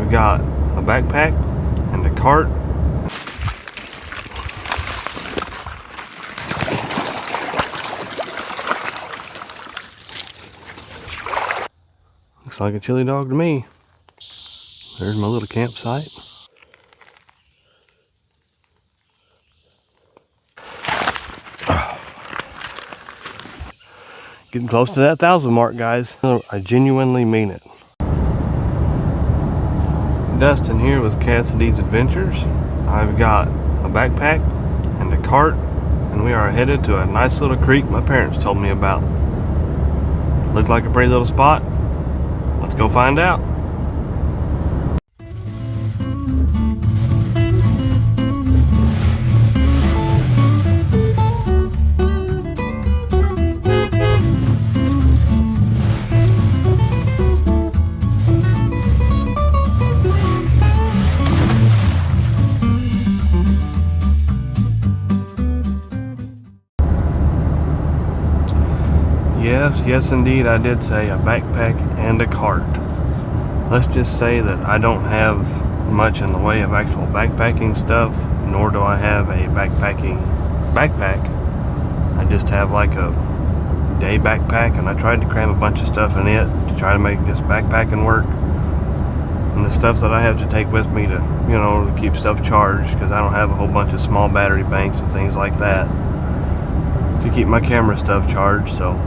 I've got a backpack and a cart. Looks like a chili dog to me. There's my little campsite. Getting close to that 1,000 mark, guys. I genuinely mean it. Dustin here with Cassidy's Adventures. I've got a backpack and a cart, and we are headed to a nice little creek my parents told me about. Looked like a pretty little spot. Let's go find out. Yes indeed, I did say a backpack and a cart. Let's just say that I don't have much in the way of actual backpacking stuff, nor do I have a backpack. I just have like a day backpack, and I tried to cram a bunch of stuff in it to try to make this backpacking work. And the stuff that I have to take with me to, to keep stuff charged, because I don't have a whole bunch of small battery banks and things like that to keep my camera stuff charged. So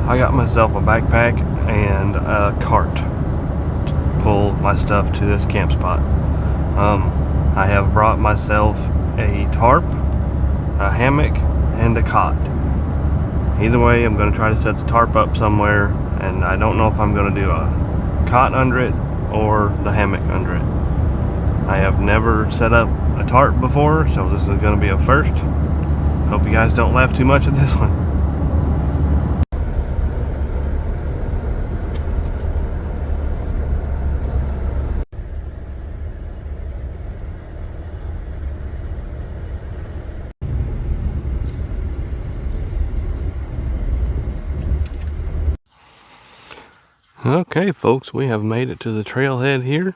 I got myself a backpack and a cart to pull my stuff to this camp spot. I have brought myself a tarp, a hammock, and a cot. Either way, I'm going to try to set the tarp up somewhere, and I don't know if I'm going to do a cot under it or the hammock under it. I have never set up a tarp before, so this is going to be a first. Hope you guys don't laugh too much at this one. Okay folks, we have made it to the trailhead here.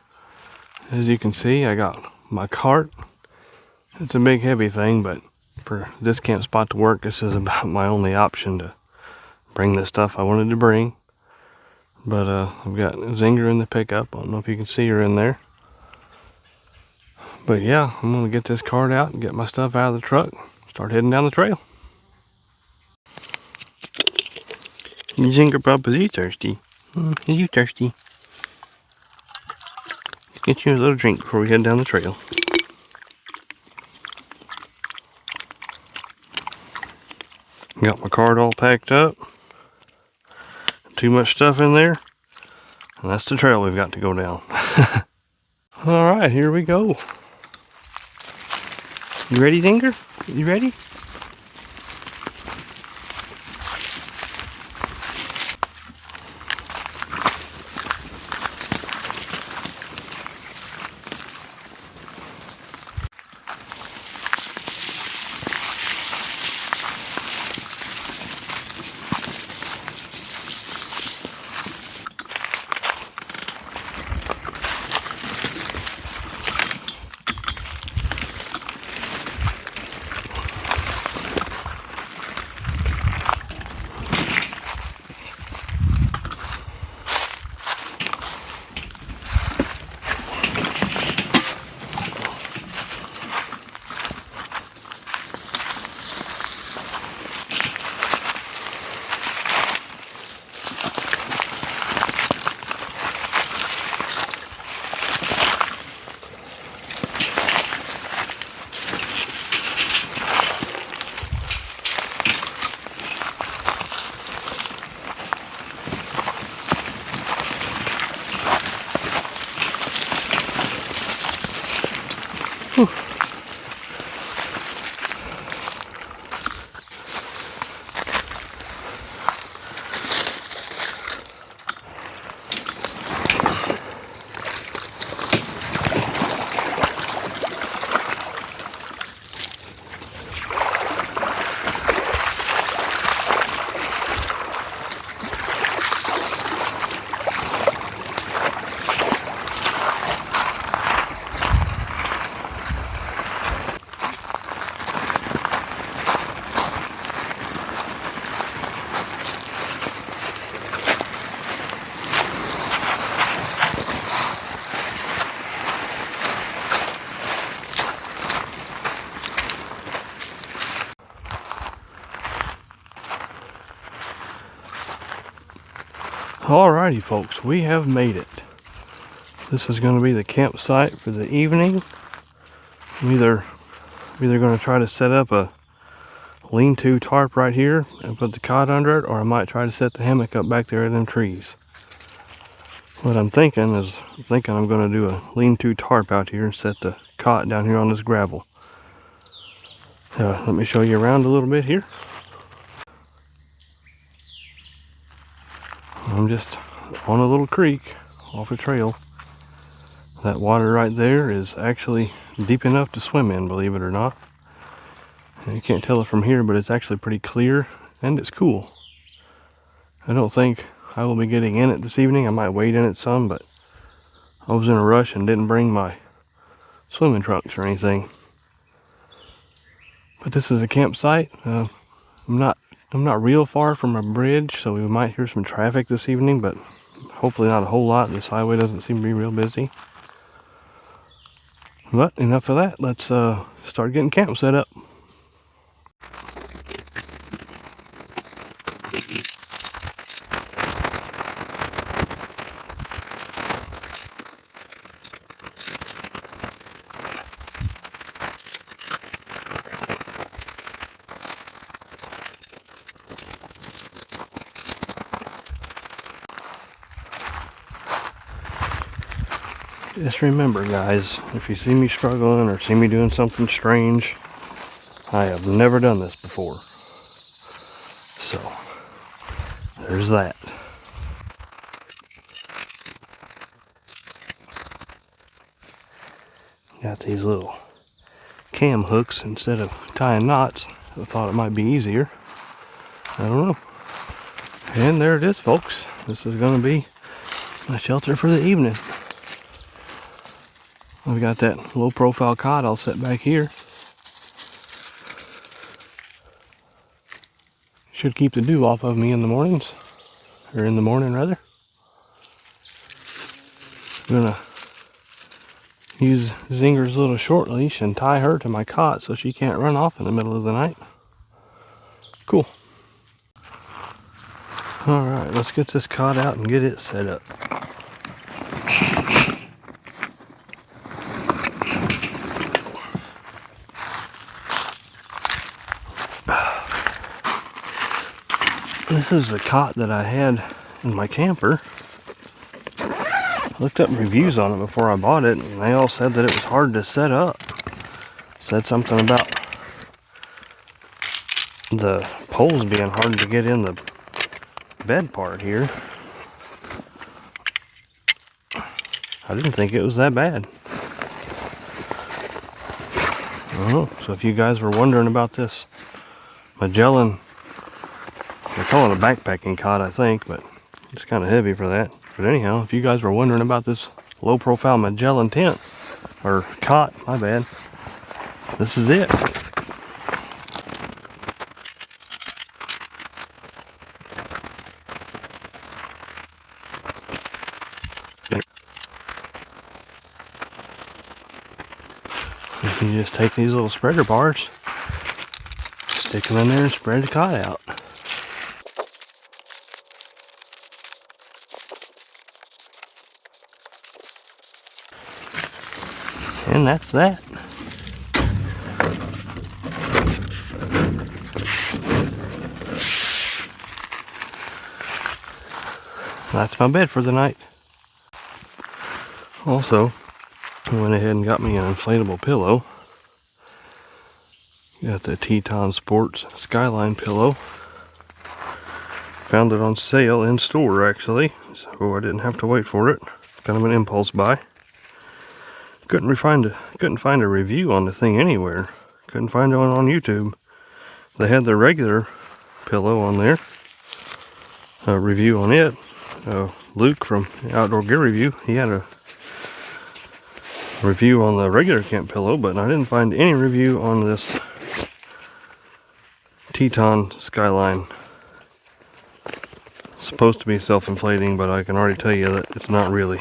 As you can see, I got my cart. It's a big heavy thing, but for this camp spot to work, this is about my only option to bring the stuff I wanted to bring. But I've got Zinger in the pickup. I don't know if you can see her in there. But yeah, I'm gonna get this cart out and get my stuff out of the truck, start heading down the trail. Zinger Bub, is you thirsty? Are you thirsty? Let's get you a little drink before we head down the trail. Got my cart all packed up. Too much stuff in there. And that's the trail we've got to go down. Alright, here we go. You ready, Zinger? You ready? Alrighty folks, we have made it. This is going to be the campsite for the evening. I'm either going to try to set up a lean-to tarp right here and put the cot under it, or I might try to set the hammock up back there in them trees. What I'm thinking is, I'm going to do a lean-to tarp out here and set the cot down here on this gravel. Let me show you around a little bit here. I'm just on a little creek off a trail. That water right there is actually deep enough to swim in, believe it or not. And you can't tell it from here, but it's actually pretty clear and it's cool. I don't think I will be getting in it this evening. I might wade in it some, but I was in a rush and didn't bring my swimming trunks or anything. But this is a campsite. I'm not real far from a bridge, so we might hear some traffic this evening, but hopefully not a whole lot. This highway doesn't seem to be real busy. But enough of that. Let's start getting camp set up. Just remember, guys, if you see me struggling or see me doing something strange, I have never done this before. So, there's that. Got these little cam hooks instead of tying knots. I thought it might be easier. I don't know. And there it is, folks. This is going to be my shelter for the evening. I've got that low profile cot I'll set back here. Should keep the dew off of me in the mornings. Or in the morning rather. I'm gonna use Zinger's little short leash and tie her to my cot so she can't run off in the middle of the night. Cool. Alright, let's get this cot out and get it set up. This is the cot that I had in my camper. I looked up reviews on it before I bought it, and they all said that it was hard to set up. Said something about the poles being hard to get in the bed part here. I didn't think it was that bad. So if you guys were wondering about this Magellan, they call it a backpacking cot, I think, but it's kind of heavy for that. But anyhow, if you guys were wondering about this low profile Magellan tent, or cot, my bad, this is it. You just take these little spreader bars, stick them in there and spread the cot out. And that's that. That's my bed for the night. Also, I went ahead and got me an inflatable pillow. Got the Teton Sports Skyline pillow. Found it on sale in store actually, so I didn't have to wait for it. Kind of an impulse buy. Couldn't find a review on the thing anywhere. Couldn't find one on YouTube. They had their regular pillow on there. A review on it. Luke from Outdoor Gear Review, he had a review on the regular camp pillow, but I didn't find any review on this Teton Skyline. It's supposed to be self-inflating, but I can already tell you that it's not really.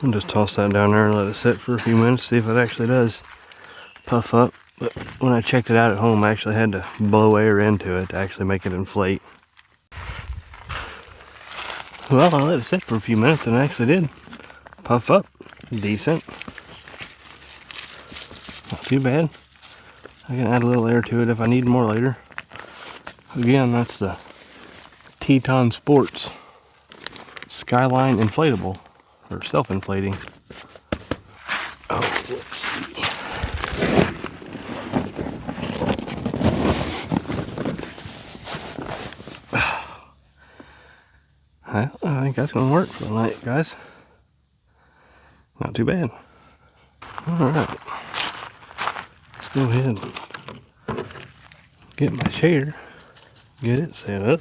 I'll just toss that down there and let it sit for a few minutes, see if it actually does puff up. But when I checked it out at home, I actually had to blow air into it to actually make it inflate. Well, I let it sit for a few minutes and it actually did puff up decent. Not too bad. I can add a little air to it if I need more later. Again, that's the Teton Sports Skyline Inflatable, or self-inflating. Oh, let's see. I think that's going to work for the night, guys. Not too bad. Alright. Let's go ahead and get my chair, get it set up.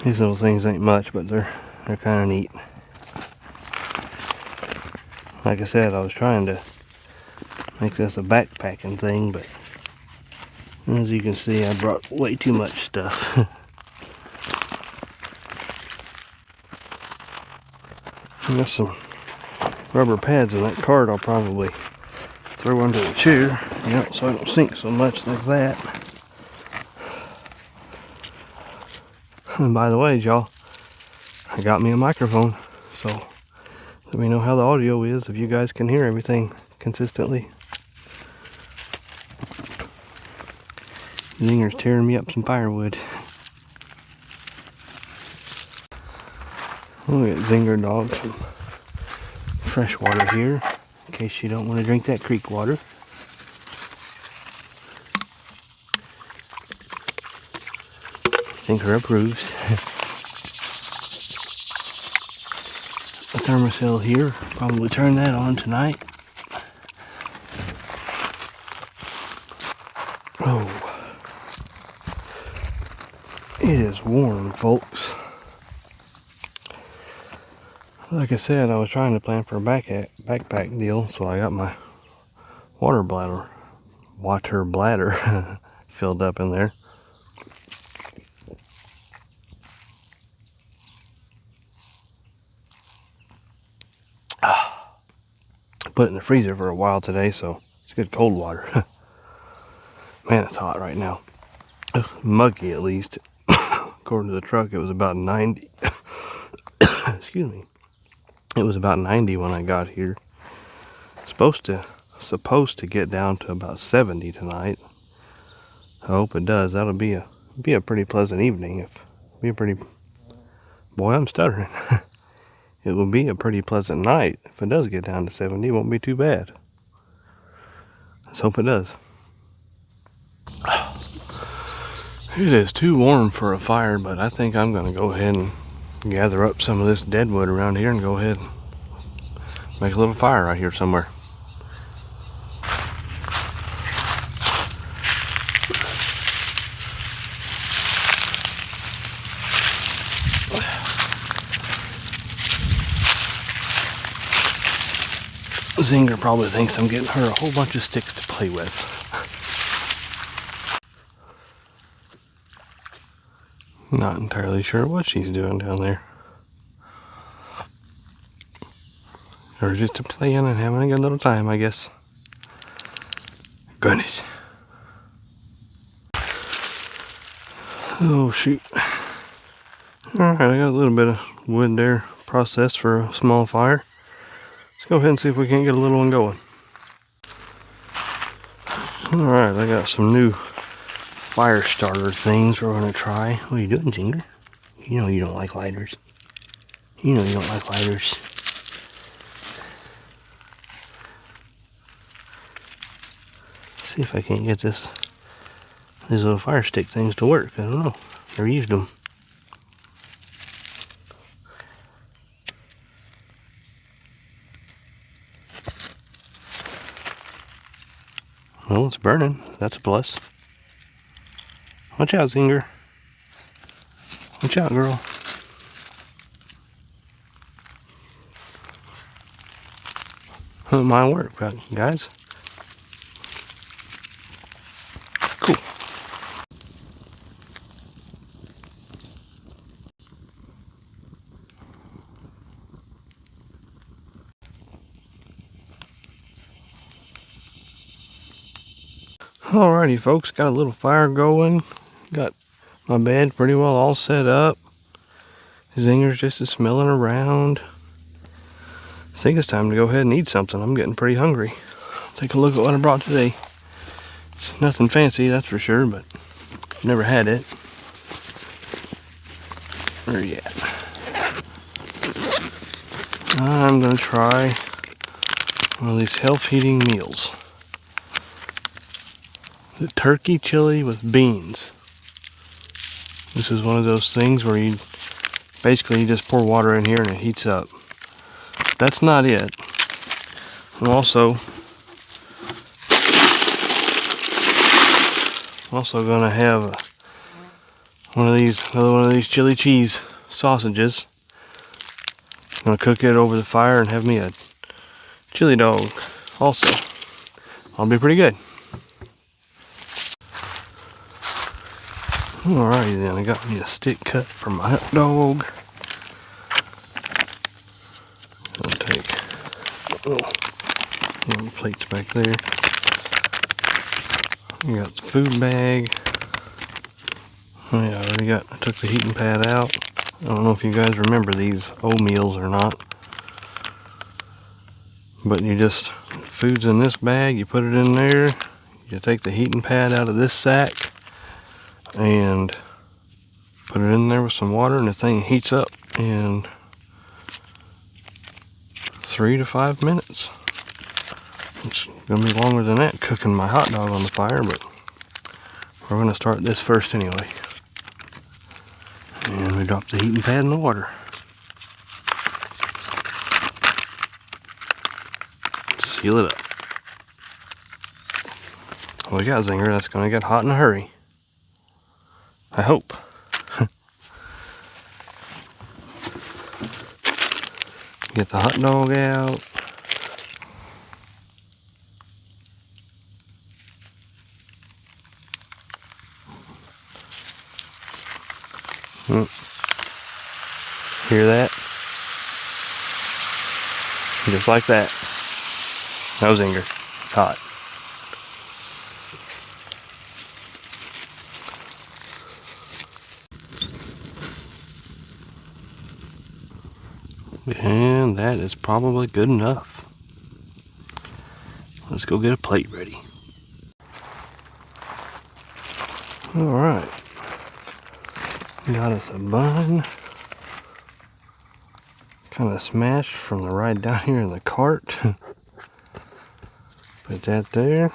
These little things ain't much, but they're kind of neat. Like I said, I was trying to make this a backpacking thing, but as you can see, I brought way too much stuff. There's some rubber pads in that cart I'll probably throw under the chair, so I don't sink so much like that. And by the way, y'all, I got me a microphone, so let me know how the audio is, if you guys can hear everything consistently. Zinger's tearing me up some firewood. We'll get Zinger dog some fresh water here, in case you don't want to drink that creek water. Zinger approves. A thermocell here, probably turn that on tonight. Oh, it is warm, folks. Like I said, I was trying to plan for a backpack deal, so I got my water bladder filled up in there. Put it in the freezer for a while today, so it's good cold water. Man, it's hot right now. Muggy, at least. According to the truck, it was about 90. Excuse me. It was about 90 when I got here. Supposed to get down to about 70 tonight. I hope it does. That'll be a pretty pleasant evening. Boy, I'm stuttering. It will be a pretty pleasant night. If it does get down to 70, it won't be too bad. Let's hope it does. It is too warm for a fire, but I think I'm going to go ahead and gather up some of this dead wood around here and go ahead and make a little fire right here somewhere. Zinger probably thinks I'm getting her a whole bunch of sticks to play with. Not entirely sure what she's doing down there. Or just playing and having a good little time, I guess. Goodness. Oh, shoot. Alright, I got a little bit of wood there processed for a small fire. Let's go ahead and see if we can't get a little one going. Alright, I got some new fire starter things we're going to try. What are you doing, Zinger? You know you don't like lighters. You know you don't like lighters. See if I can't get these little fire stick things to work. I don't know. Never used them. Well, it's burning. That's a plus. Watch out, Zinger. Watch out, girl. It might work, guys. Cool. Alrighty folks, got a little fire going. Got my bed pretty well all set up. Zinger's just smelling around. I think it's time to go ahead and eat something. I'm getting pretty hungry. Take a look at what I brought today. It's nothing fancy, that's for sure, but never had it. Where are you at? I'm gonna try one of these health-eating meals. The turkey chili with beans. This is one of those things where you just pour water in here and it heats up. That's not it. I'm also gonna have another one of these chili cheese sausages. I'm gonna cook it over the fire and have me a chili dog also. I'll be pretty good. Alrighty then, I got me a stick cut for my hot dog. I'll take little plates back there. I got the food bag. Oh yeah, I took the heating pad out. I don't know if you guys remember these oatmeals or not. But food's in this bag, you put it in there, you take the heating pad out of this sack and put it in there with some water and the thing heats up in 3 to 5 minutes. It's gonna be longer than that cooking my hot dog on the fire, but we're gonna start this first anyway. And we drop the heating pad in the water. Seal it up. Well, we got Zinger that's gonna get hot in a hurry. I hope. Get the hot dog out. Hear that? Just like that. No Zinger. It's hot. And that is probably good enough. Let's go get a plate ready. Alright. Got us a bun. Kind of smashed from the ride down here in the cart. Put that there.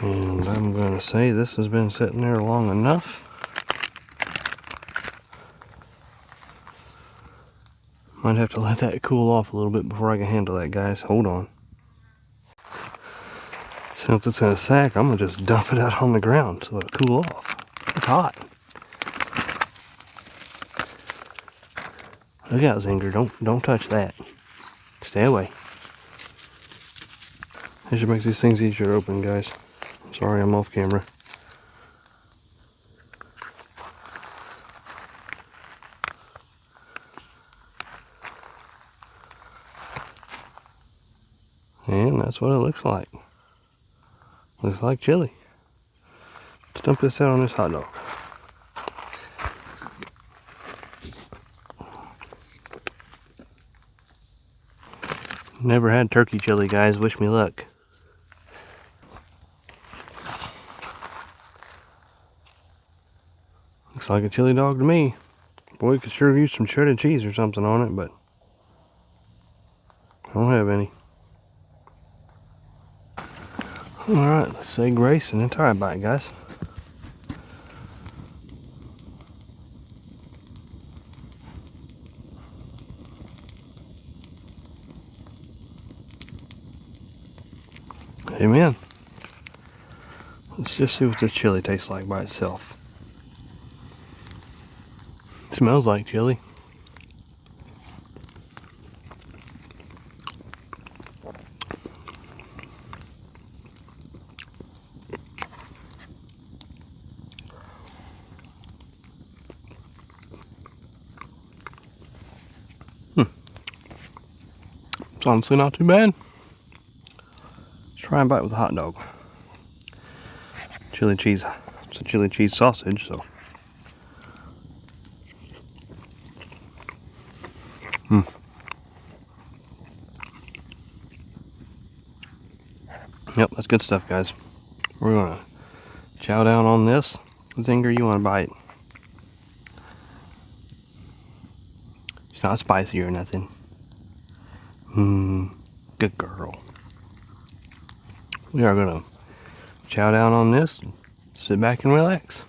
And I'm going to say this has been sitting there long enough. Might have to let that cool off a little bit before I can handle that, guys. Hold on. Since it's in a sack, I'm going to just dump it out on the ground so it'll cool off. It's hot. Look out, Zinger. Don't touch that. Stay away. This should make these things easier to open, guys. Sorry, I'm off camera. And that's what it looks like. Looks like chili. Let's dump this out on this hot dog. Never had turkey chili, guys. Wish me luck. Looks like a chili dog to me. Boy, could sure use some shredded cheese or something on it, but I don't have any. Alright, let's say grace and then try a bite, guys. Amen. Let's just see what this chili tastes like by itself. It smells like chili. It's honestly not too bad. try and bite with a hot dog. Chili cheese. It's a chili cheese sausage, so. Yep, that's good stuff, guys. We're gonna chow down on this. Zinger, you want to bite? It's not spicy or nothing. Good girl. We are gonna chow down on this, and sit back and relax.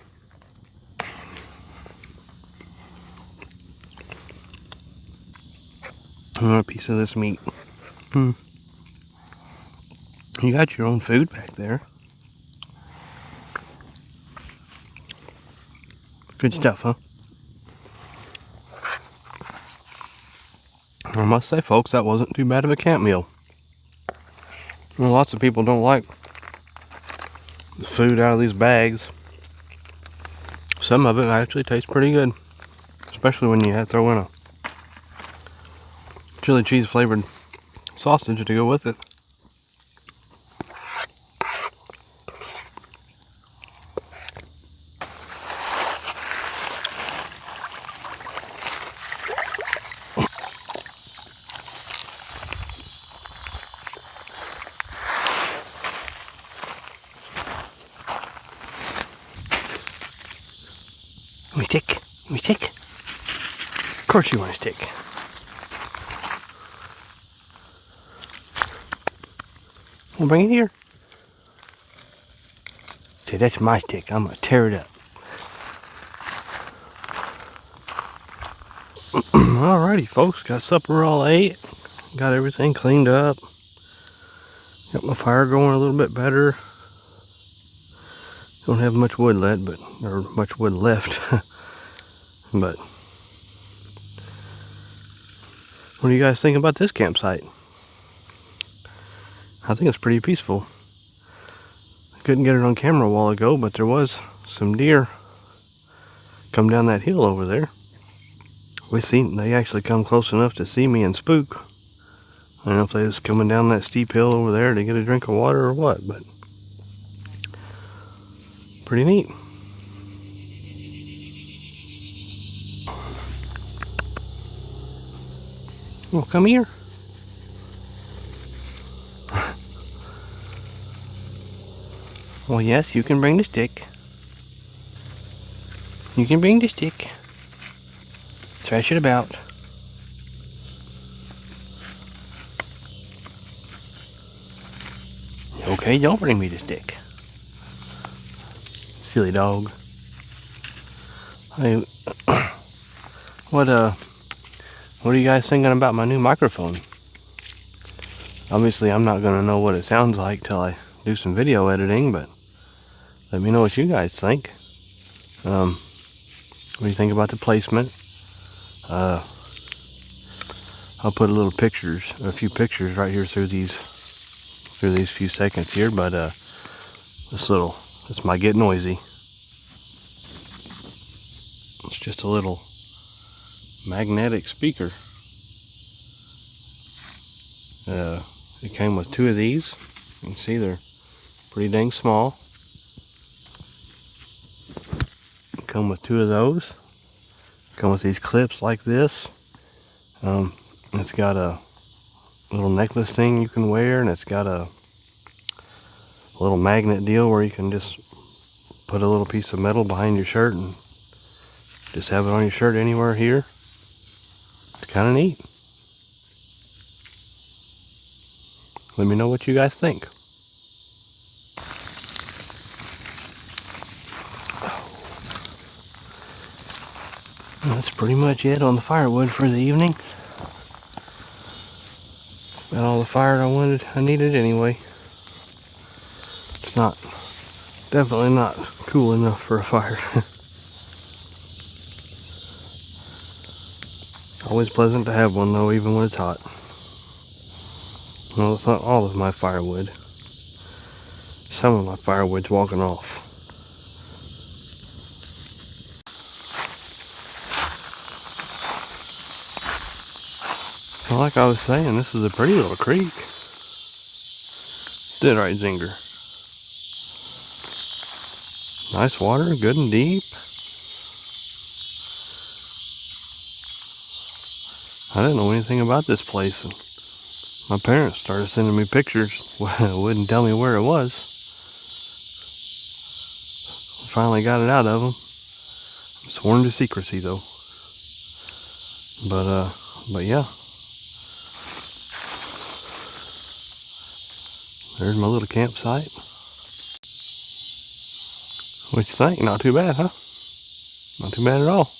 I want a piece of this meat. You got your own food back there. Good stuff, huh? I must say, folks, that wasn't too bad of a camp meal. Well, lots of people don't like the food out of these bags. Some of it actually tastes pretty good, especially when you throw in a chili cheese flavored sausage to go with it. Let me stick. Let me stick. Of course you want to stick. Well, bring it here. See, that's my stick. I'm going to tear it up. Alrighty, folks. Got supper all ate. Got everything cleaned up. Got my fire going a little bit better. Don't have much wood left, but but what do you guys think about this campsite? I think it's pretty peaceful. I couldn't get it on camera a while ago, but there was some deer come down that hill over there. They actually come close enough to see me and spook. I don't know if they was coming down that steep hill over there to get a drink of water or what, but pretty neat. Well, come here. Well, yes, you can bring the stick. You can bring the stick. Thrash it about. Okay, don't bring me the stick. Silly dog. Hey, what are you guys thinking about my new microphone? Obviously, I'm not gonna know what it sounds like till I do some video editing, but let me know what you guys think. What do you think about the placement? I'll put a few pictures right here through these few seconds here, but this might get noisy. It's just a little magnetic speaker. It came with two of these. You can see they're pretty dang small. Come with two of those. Come with these clips like this. It's got a little necklace thing you can wear, and it's got a little magnet deal where you can just put a little piece of metal behind your shirt and just have it on your shirt anywhere here. It's kind of neat. Let me know what you guys think. That's pretty much it on the firewood for the evening. Got all the fire I needed anyway. It's definitely not cool enough for a fire. Always pleasant to have one though, even when it's hot. Well, it's not all of my firewood. Some of my firewood's walking off. Well, like I was saying, this is a pretty little creek. Did right, Zinger. Nice water, good and deep. I didn't know anything about this place. My parents started sending me pictures. Wouldn't tell me where it was. Finally got it out of them. I'm sworn to secrecy though. But yeah. There's my little campsite. What you think? Not too bad, huh? Not too bad at all.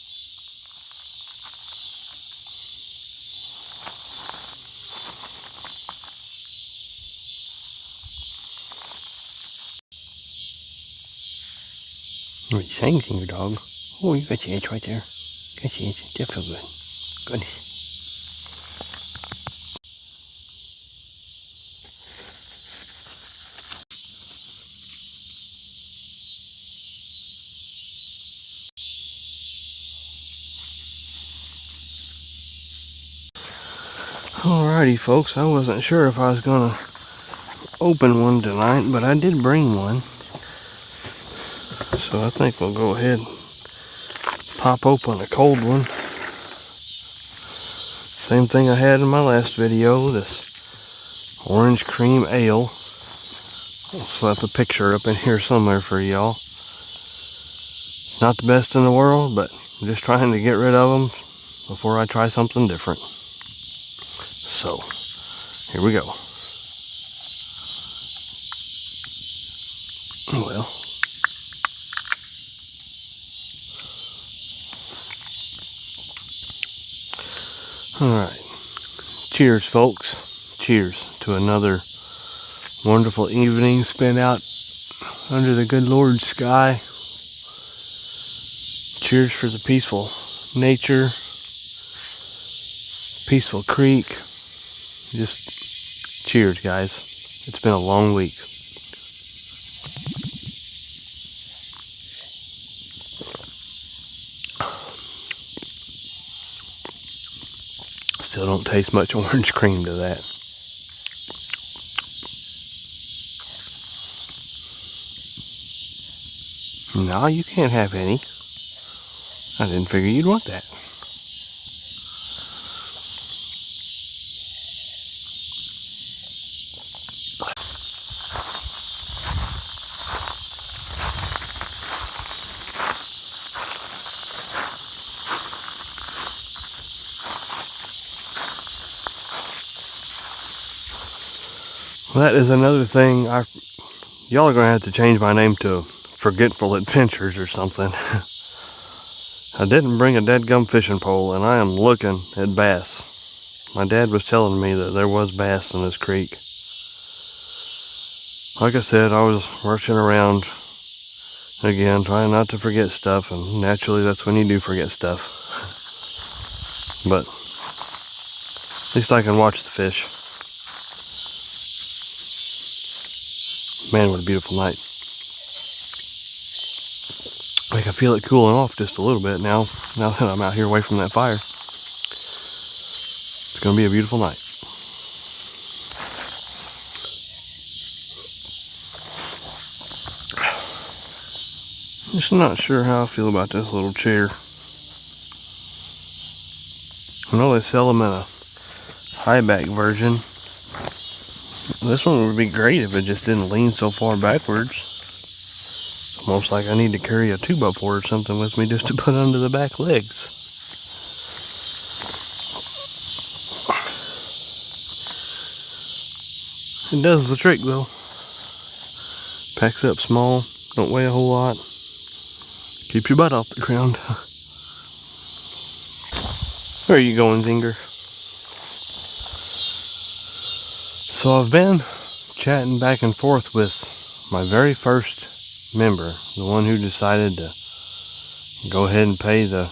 What are you saying, Zinger dog? Oh, you got your itch right there. Got your itch. That feels good. Goodness. Alrighty, folks. I wasn't sure if I was gonna open one tonight, but I did bring one. So I think we'll go ahead and pop open a cold one. Same thing I had in my last video, this orange cream ale. I'll slap a picture up in here somewhere for y'all. Not the best in the world, but I'm just trying to get rid of them before I try something different. So, here we go. Well. Alright. Cheers, folks. Cheers to another wonderful evening spent out under the good Lord's sky. Cheers for the peaceful nature, peaceful creek. Just cheers, guys. It's been a long week. Still don't taste much orange cream to that. No, you can't have any. I didn't figure you'd want that. Well, that is another thing. Y'all are going to have to change my name to Forgetful Adventures or something. I didn't bring a dadgum fishing pole, and I am looking at bass. My dad was telling me that there was bass in this creek. Like I said, I was rushing around again, trying not to forget stuff, and naturally that's when you do forget stuff. But at least I can watch the fish. Man, what a beautiful night. I can feel it cooling off just a little bit now that I'm out here away from that fire. It's going to be a beautiful night. Just not sure how I feel about this little chair. I know they sell them in a high back version. This one would be great if it just didn't lean so far backwards. Almost like I need to carry a 2x4 or something with me just to put under the back legs. It does the trick though. Packs up small, don't weigh a whole lot. Keeps your butt off the ground. Where are you going, Zinger? So I've been chatting back and forth with my very first member, the one who decided to go ahead and pay the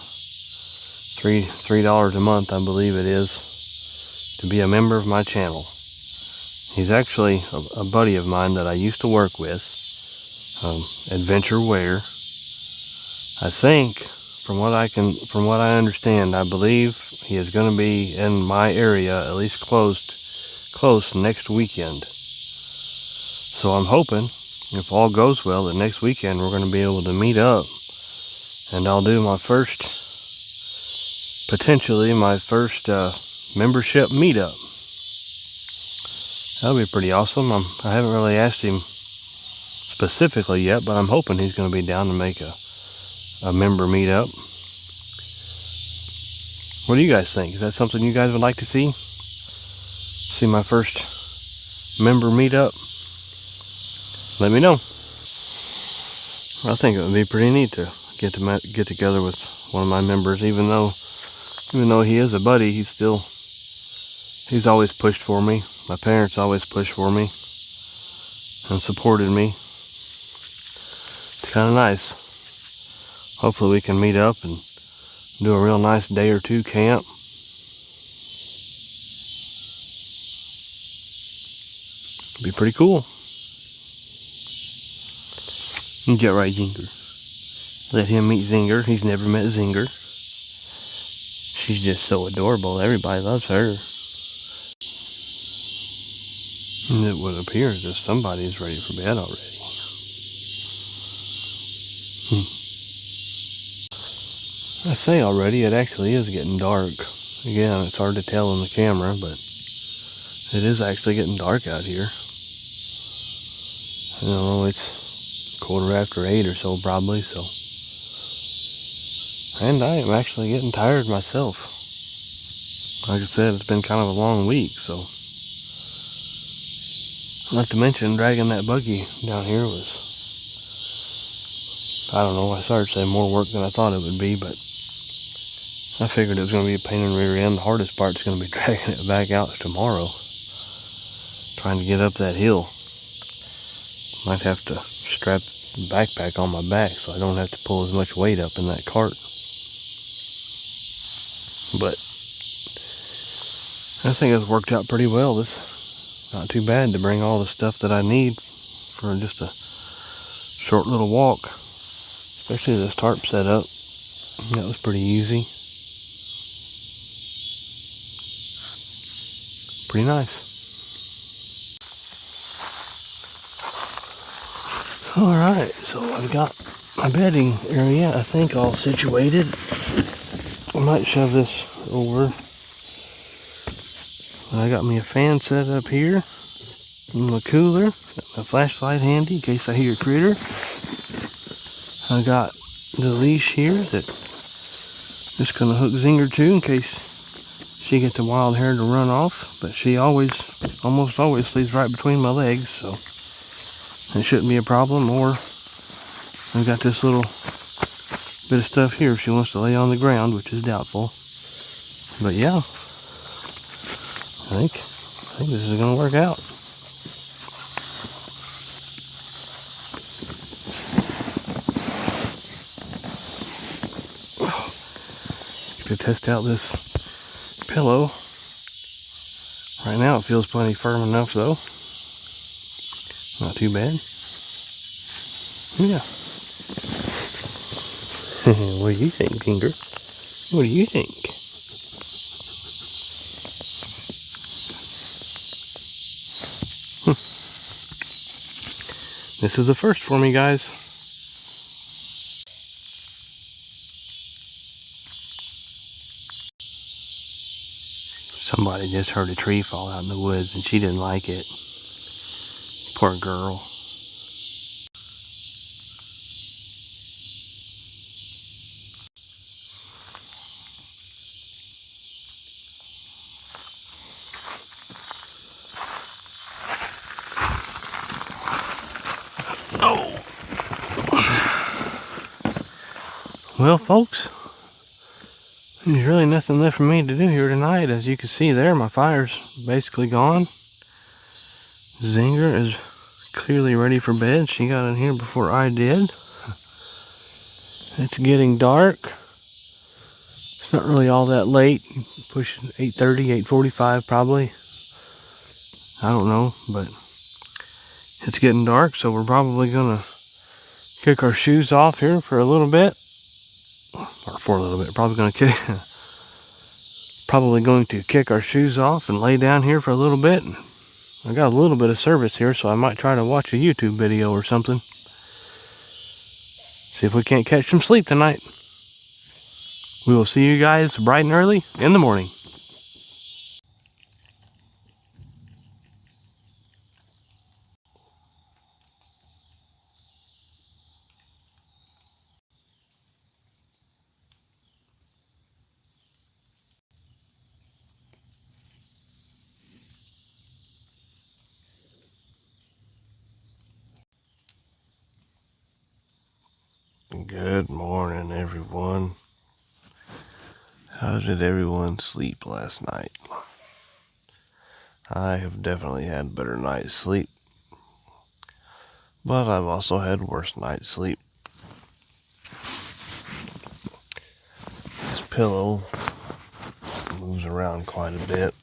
$3 a month, I believe it is, to be a member of my channel. He's actually a buddy of mine that I used to work with, Adventure Wear. I think, from what I understand, I believe he is going to be in my area, at least close next weekend. So I'm hoping, if all goes well, that next weekend we're going to be able to meet up, and I'll do my first, potentially my first membership meetup. That'll be pretty awesome. I haven't really asked him specifically yet, but I'm hoping he's going to be down to make a member meetup. What do you guys think? Is that something you guys would like to see? See my first member meetup? Let me know. I think it would be pretty neat to get together with one of my members, even though he is a buddy, he's always pushed for me. My parents always pushed for me and supported me. It's kind of nice. Hopefully we can meet up and do a real nice day or two camp. It'd be pretty cool. You get right, Zinger. Let him meet Zinger. He's never met Zinger. She's just so adorable. Everybody loves her. And it would appear as if somebody is ready for bed already. I say already, it actually is getting dark. Again, it's hard to tell on the camera, but it is actually getting dark out here. You know, it's 8:15 or so probably, so. And I am actually getting tired myself. Like I said, it's been kind of a long week, so. Not to mention, dragging that buggy down here was, I don't know, I started to say more work than I thought it would be, but I figured it was going to be a pain in the rear end. The hardest part is going to be dragging it back out tomorrow. Trying to get up that hill. Might have to strap the backpack on my back so I don't have to pull as much weight up in that cart. But I think it's worked out pretty well. This not too bad to bring all the stuff that I need for just a short little walk. Especially this tarp setup. That was pretty easy. Pretty nice. Alright, so I've got my bedding area, I think, all situated. I might shove this over. I got me a fan set up here. And my cooler. Got my flashlight handy in case I hear a critter. I got the leash here that just gonna hook Zinger to in case she gets a wild hair to run off, but she almost always sleeps right between my legs, so it shouldn't be a problem. Or I've got this little bit of stuff here if she wants to lay on the ground, which is doubtful. But yeah, I think this is gonna work out. To test out this pillow. Right now it feels plenty firm enough though. Not too bad. Yeah. What do you think, Zinger? What do you think? This is a first for me, guys. Somebody just heard a tree fall out in the woods and she didn't like it. Poor girl. Oh! Well, folks, there's really nothing left for me to do here tonight. As you can see there, my fire's basically gone. Zinger is clearly ready for bed. She got in here before I did. It's getting dark. It's not really all that late. Pushing 8:30, 8:45 probably. I don't know, but it's getting dark, so we're probably gonna kick our shoes off here for a little bit. Or for a little bit. Probably going to kick our shoes off and lay down here for a little bit and I got a little bit of service here, so I might try to watch a YouTube video or something. See if we can't catch some sleep tonight. We will see you guys bright and early in the morning. Good morning, everyone. How did everyone sleep last night? I have definitely had better night's sleep, but I've also had worse night's sleep. This pillow moves around quite a bit.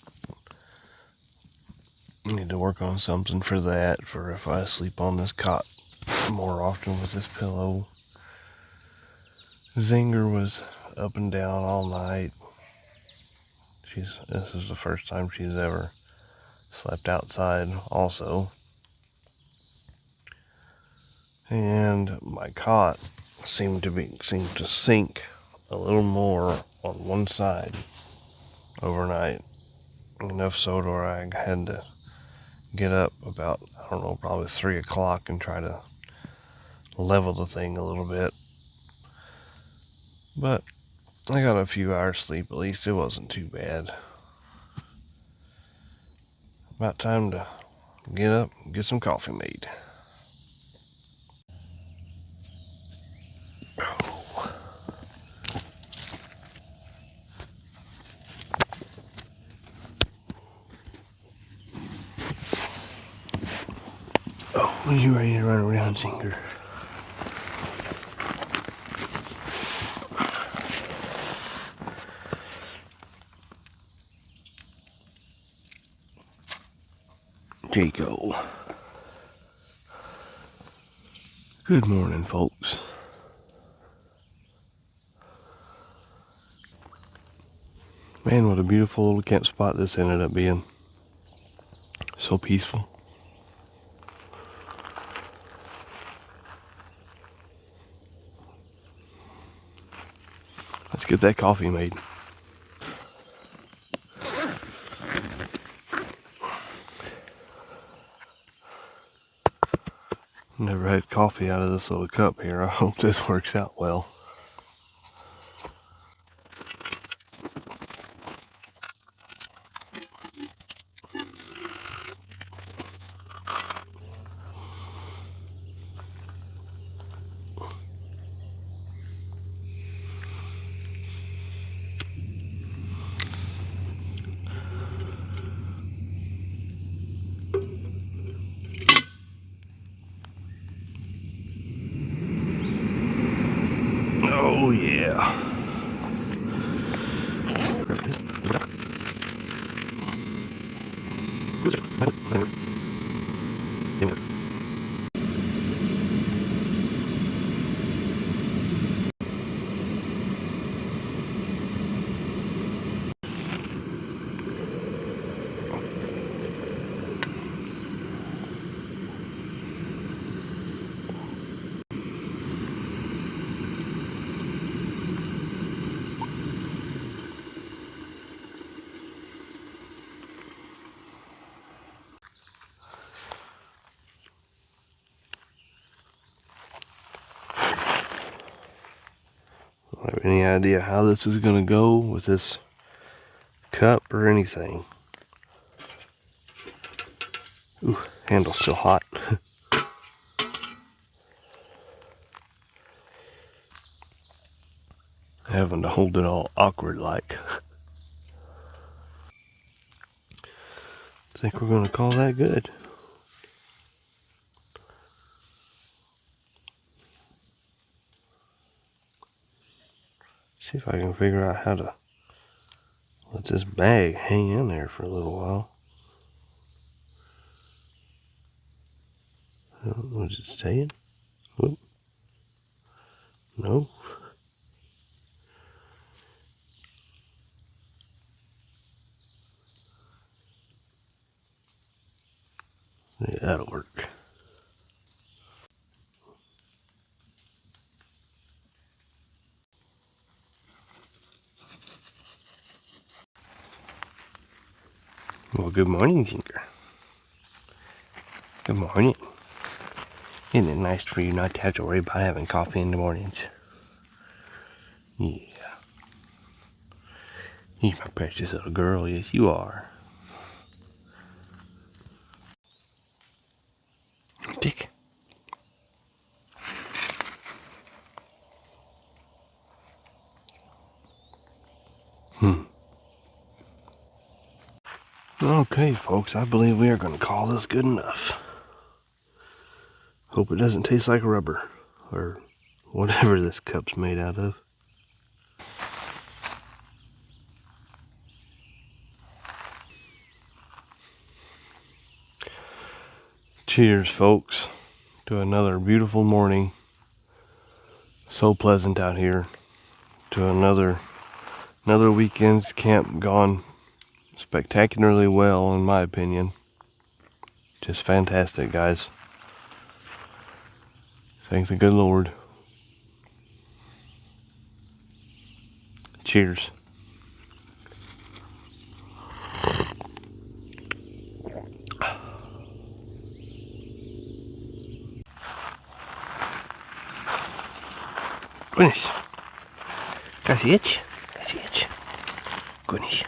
I need to work on something for that, for if I sleep on this cot more often with this pillow. Zinger was up and down all night. This is the first time she's ever slept outside also. And my cot seemed to sink a little more on one side overnight. Enough so to where I had to get up about, I don't know, probably 3 o'clock and try to level the thing a little bit. But I got a few hours sleep at least. It wasn't too bad. About time to get up and get some coffee made. Oh, are you ready to run around, Zinger? There you go. Good morning, folks. Man, what a beautiful little camp spot this ended up being. So peaceful. Let's get that coffee made. Never had coffee out of this little cup here. I hope this works out well. Oh yeah. I don't have any idea how this is going to go with this cup or anything. Ooh, handle's still hot. Having to hold it all awkward like. I think we're going to call that good. See if I can figure out how to let this bag hang in there for a little while. Was it staying? Whoop. No. Yeah, that'll work. Well, good morning, Zinger. Good morning. Isn't it nice for you not to have to worry about having coffee in the mornings? Yeah. You're my precious little girl. Yes, you are. Dick. Okay, folks, I believe we are going to call this good enough. Hope it doesn't taste like rubber, or whatever this cup's made out of. Cheers, folks, to another beautiful morning. So pleasant out here. To another weekend's camp gone spectacularly well, in my opinion. Just fantastic, guys. Thank the good Lord. Cheers. Goodness. That's the itch. That's the itch. Goodness.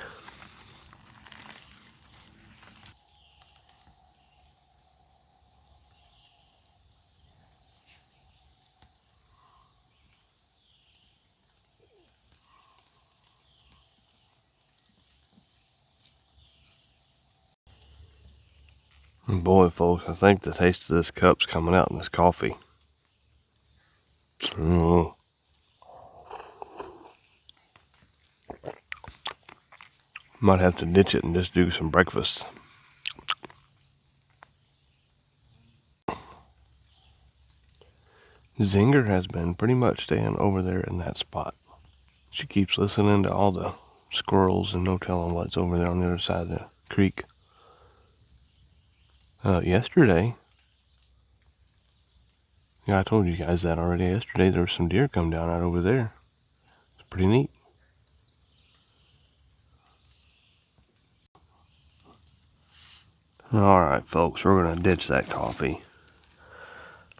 And boy, folks, I think the taste of this cup's coming out in this coffee. Mm. Might have to ditch it and just do some breakfast. Zinger has been pretty much staying over there in that spot. She keeps listening to all the squirrels and no telling what's over there on the other side of the creek. Yesterday, yeah, I told you guys that already. Yesterday there was some deer come down right over there. It's pretty neat. Alright, folks, we're going to ditch that coffee.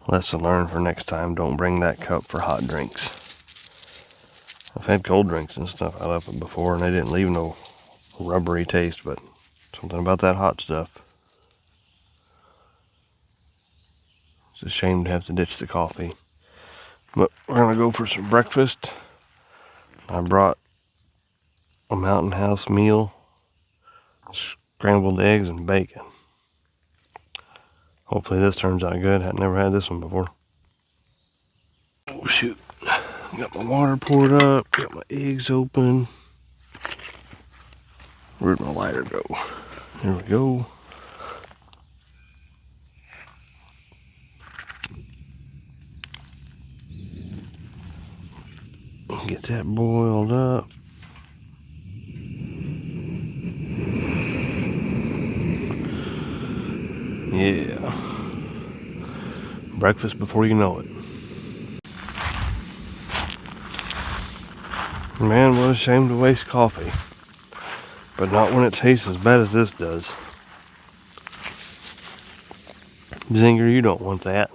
Lesson learned for next time, don't bring that cup for hot drinks. I've had cold drinks and stuff out of it before, and they didn't leave no rubbery taste, but something about that hot stuff. It's a shame to have to ditch the coffee. But we're going to go for some breakfast. I brought a Mountain House meal, scrambled eggs and bacon. Hopefully this turns out good. I've never had this one before. Oh shoot. Got my water poured up, got my eggs open. Where'd my lighter go? There we go. Get that boiled up. Yeah. Breakfast before you know it. Man, what a shame to waste coffee. But not when it tastes as bad as this does. Zinger, you don't want that.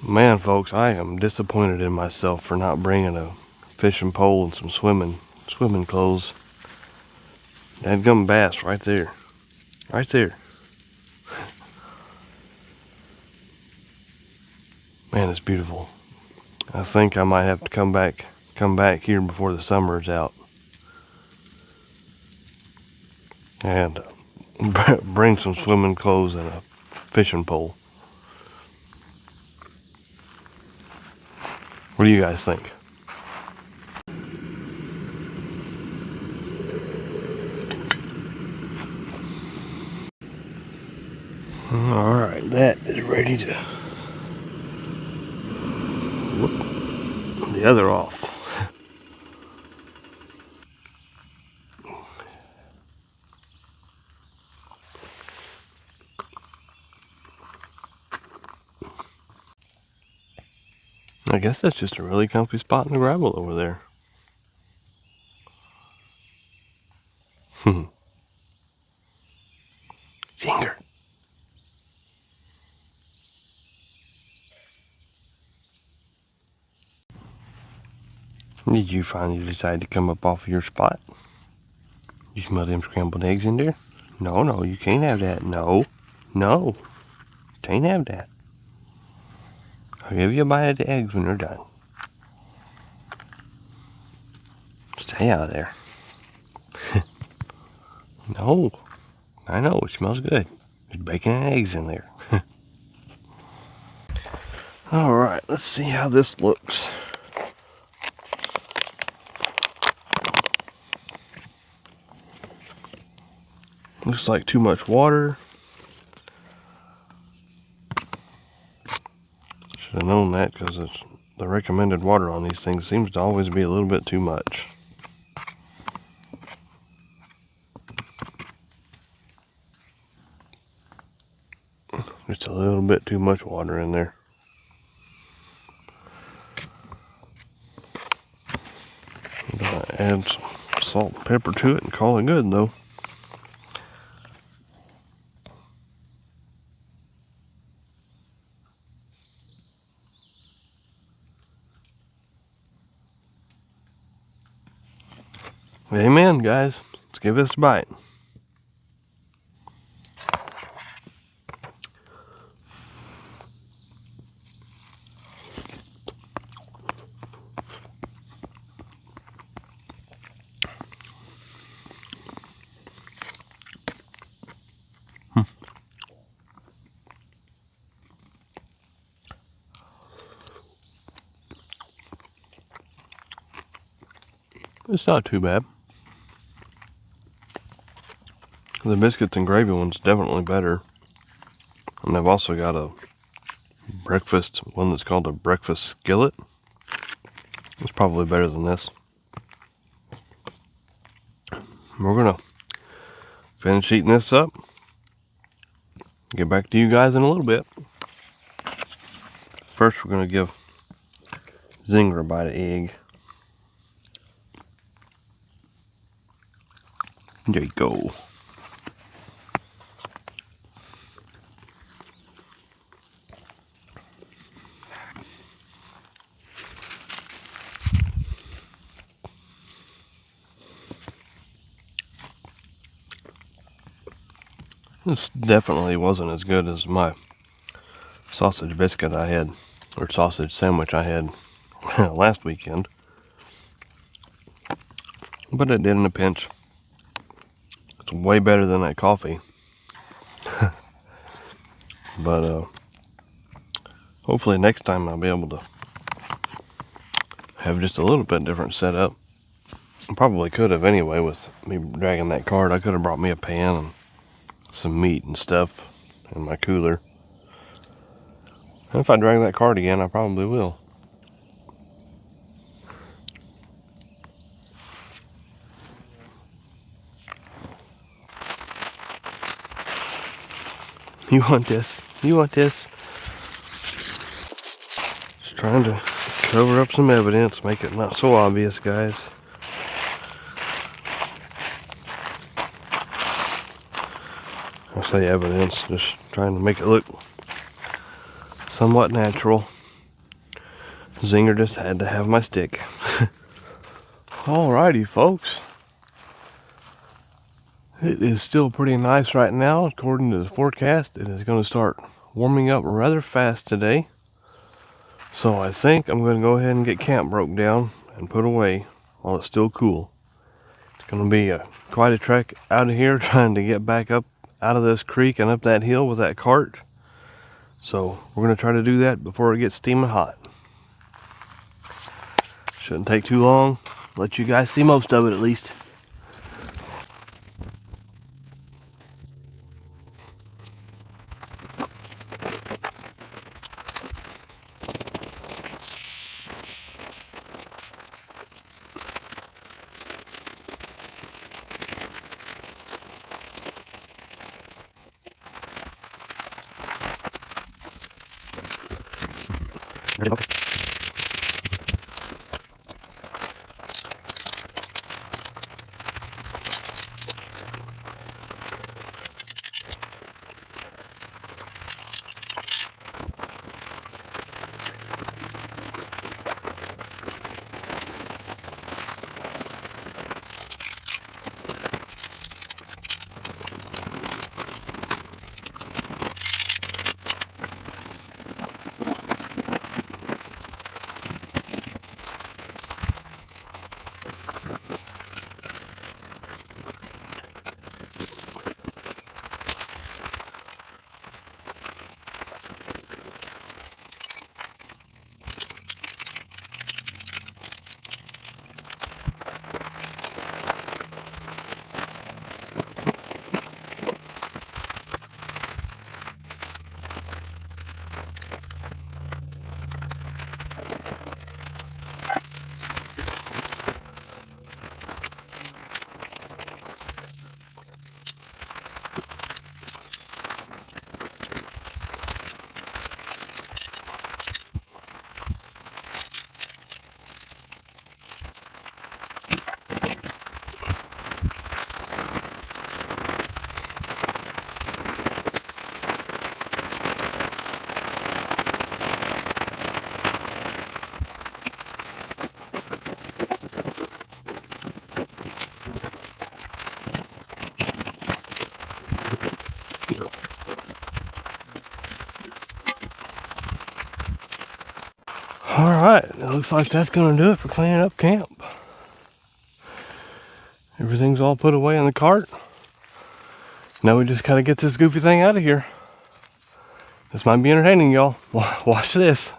Man, folks, I am disappointed in myself for not bringing a fishing pole and some swimming clothes. Dadgum bass right there. Right there. Man, it's beautiful. I think I might have to come back here before the summer is out. And bring some swimming clothes and a fishing pole. What do you guys think? Alright, that is ready to whoop the other off. I guess that's just a really comfy spot in the gravel over there. Zinger. Did you finally decide to come up off of your spot? You smell them scrambled eggs in there? No, you can't have that. No, can't have that. I'll give you a bite of the eggs when they're done. Stay out of there. No, I know, it smells good. There's bacon and eggs in there. Alright, let's see how this looks. Looks like too much water. Should have known that because it's the recommended water on these things seems to always be a little bit too much. Just a little bit too much water in there. I'm gonna add some salt and pepper to it and call it good though. Amen, guys. Let's give this a bite. It's not too bad. The biscuits and gravy one's definitely better. And I've also got a breakfast, one that's called a breakfast skillet. It's probably better than this. We're gonna finish eating this up. Get back to you guys in a little bit. First we're gonna give Zinger a bite of egg. There you go. This definitely wasn't as good as my sausage biscuit I had, or sausage sandwich I had last weekend. But it did in a pinch. It's way better than that coffee. But hopefully next time I'll be able to have just a little bit different setup. I probably could have anyway with me dragging that cart. I could have brought me a pan and some meat and stuff in my cooler. And if I drag that cart again, I probably will. You want this? You want this? Just trying to cover up some evidence, make it not so obvious, guys. I say evidence, just trying to make it look somewhat natural. Zinger just had to have my stick. Alrighty, folks. It is still pretty nice right now. According to the forecast, it is going to start warming up rather fast today. So I think I'm going to go ahead and get camp broke down and put away while it's still cool. It's going to be quite a trek out of here trying to get back up out of this creek and up that hill with that cart. So we're going to try to do that before it gets steaming hot. Shouldn't take too long. Let you guys see most of it at least. Okay. Alright, it looks like that's going to do it for cleaning up camp. Everything's all put away in the cart. Now we just gotta get this goofy thing out of here. This might be entertaining, y'all. Watch this.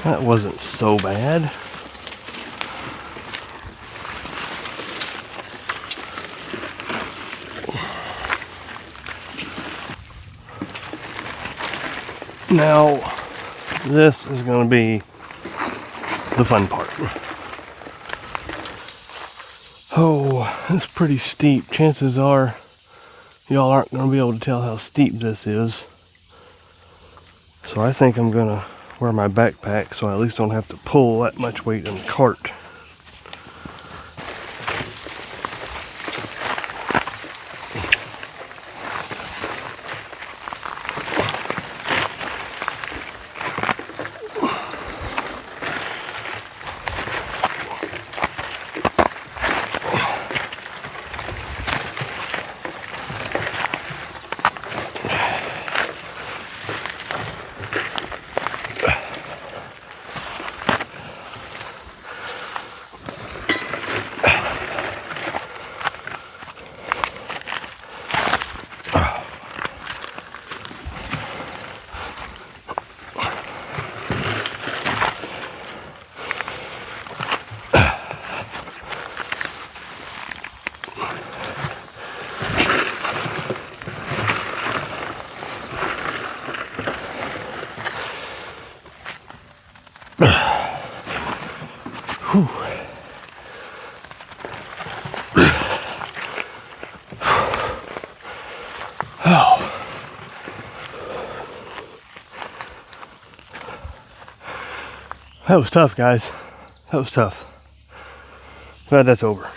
That wasn't so bad. Now, this is going to be the fun part. Oh, it's pretty steep. Chances are y'all aren't going to be able to tell how steep this is. So I think I'm going to wear my backpack so I at least don't have to pull that much weight in the cart. Whew. Oh. That was tough, guys. That was tough. Glad that's over.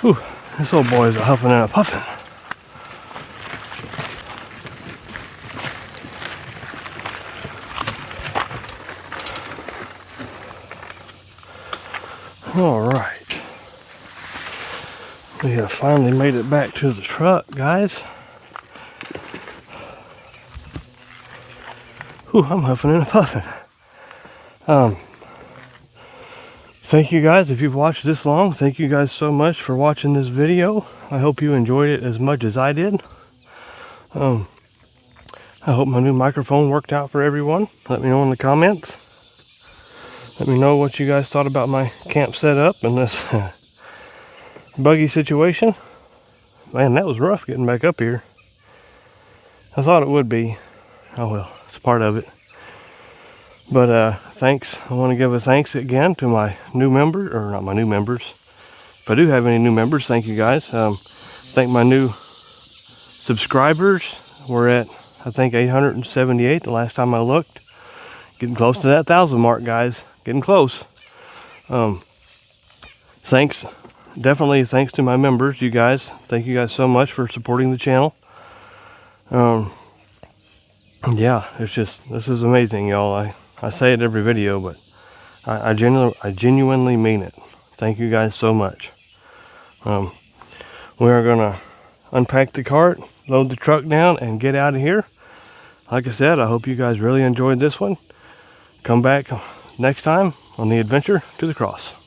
Whew, this old boy is a huffing and a puffing. All right. We have finally made it back to the truck, guys. Whew, I'm huffing and a puffing. Thank you guys, if you've watched this long, thank you guys so much for watching this video. I hope you enjoyed it as much as I did. I hope my new microphone worked out for everyone. Let me know in the comments. Let me know what you guys thought about my camp setup and this buggy situation. Man, that was rough getting back up here. I thought it would be. Oh well, it's part of it. But thanks. I want to give a thanks again to my new members, or not my new members. If I do have any new members, thank you guys. Thank my new subscribers. We're at, I think, 878 the last time I looked. Getting close to that 1,000 mark, guys. Getting close. Thanks. Definitely thanks to my members, you guys. Thank you guys so much for supporting the channel. Yeah, it's just, this is amazing, y'all. I say it every video, but I genuinely mean it. Thank you guys so much. We are going to unpack the cart, load the truck down, and get out of here. Like I said, I hope you guys really enjoyed this one. Come back next time on the adventure to the cross.